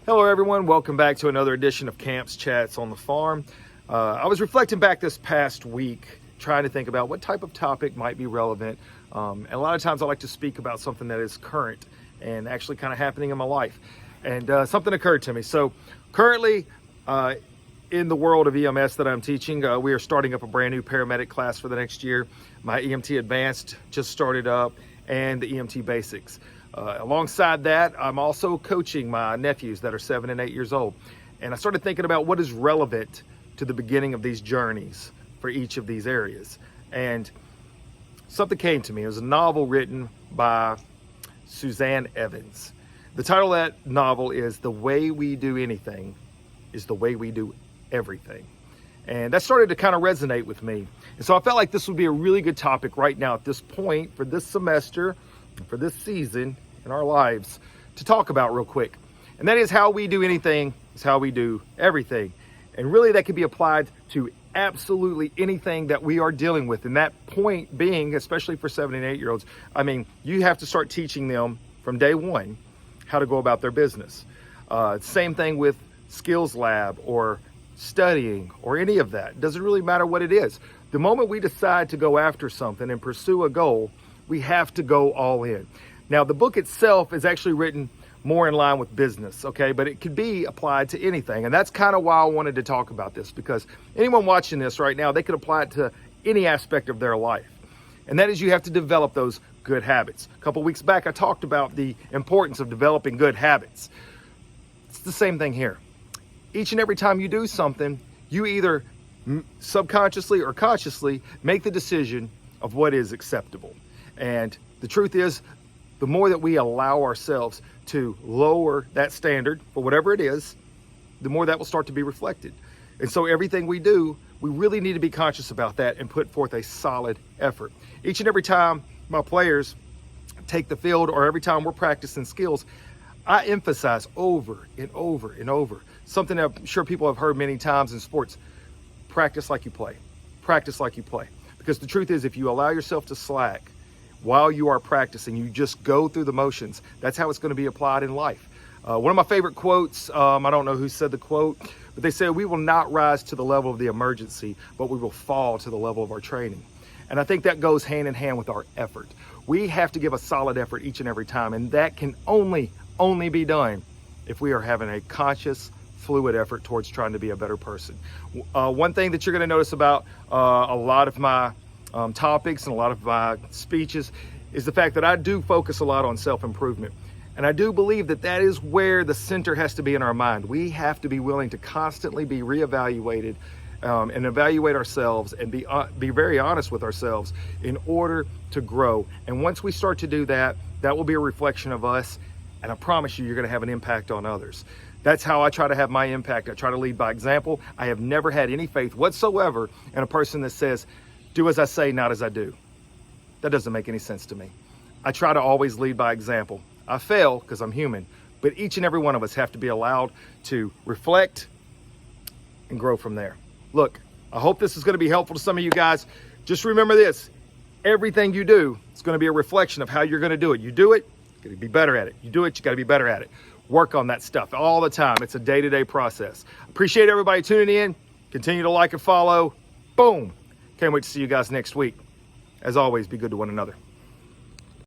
Hello everyone, welcome back to another edition of Camps Chats on the Farm. I was reflecting back this past week, trying to think about what type of topic might be relevant. And a lot of times I like to speak about something that is current and actually kind of happening in my life. And something occurred to me. So currently in the world of EMS that I'm teaching, we are starting up a brand new paramedic class for the next year. My EMT Advanced just started up, and the EMT Basics. Alongside that, I'm also coaching my nephews that are 7 and 8 years old. And I started thinking about what is relevant to the beginning of these journeys for each of these areas. And something came to me. It was a novel written by Suzanne Evans. The title of that novel is The Way We Do Anything is the Way We Do Everything. And that started to kind of resonate with me. And so I felt like this would be a really good topic right now at this point for this semester, for this season in our lives to talk about real quick. And that is how we do anything is how we do everything. And really that can be applied to absolutely anything that we are dealing with. And that point being, especially for 7 and 8 year olds, I mean, you have to start teaching them from day one how to go about their business. Same thing with skills lab or studying or any of that. It doesn't really matter what it is. The moment we decide to go after something and pursue a goal, we have to go all in. Now, the book itself is actually written more in line with business, okay? But it could be applied to anything. And that's kind of why I wanted to talk about this, because anyone watching this right now, they could apply it to any aspect of their life. And that is, you have to develop those good habits. A couple weeks back, I talked about the importance of developing good habits. It's the same thing here. Each and every time you do something, you either subconsciously or consciously make the decision of what is acceptable. And the truth is, the more that we allow ourselves to lower that standard for whatever it is, the more that will start to be reflected. And so everything we do, we really need to be conscious about that and put forth a solid effort. Each and every time my players take the field or every time we're practicing skills, I emphasize over and over and over something that I'm sure people have heard many times in sports: practice like you play. Practice like you play. Because the truth is, if you allow yourself to slack while you are practicing, you just go through the motions, that's how it's going to be applied in life. One of my favorite quotes, I don't know who said the quote, but they said, "We will not rise to the level of the emergency, but we will fall to the level of our training." And I think that goes hand in hand with our effort. We have to give a solid effort each and every time, and that can only be done if we are having a conscious, fluid effort towards trying to be a better person. One thing that you're going to notice about a lot of my topics and a lot of my speeches is the fact that I do focus a lot on self-improvement. And I do believe that that is where the center has to be in our mind. We have to be willing to constantly be reevaluated and evaluate ourselves and be very honest with ourselves in order to grow. And once we start to do that, that will be a reflection of us. And I promise you, you're going to have an impact on others. That's how I try to have my impact. I try to lead by example. I have never had any faith whatsoever in a person that says, "Do as I say, not as I do." That doesn't make any sense to me. I try to always lead by example. I fail because I'm human, but each and every one of us have to be allowed to reflect and grow from there. Look, I hope this is going to be helpful to some of you guys. Just remember this: everything you do is going to be a reflection of how you're going to do it. You do it, you're going to be better at it. You do it, you got to be better at it. Work on that stuff all the time. It's a day-to-day process. Appreciate everybody tuning in. Continue to like and follow. Boom. Can't wait to see you guys next week. As always, be good to one another.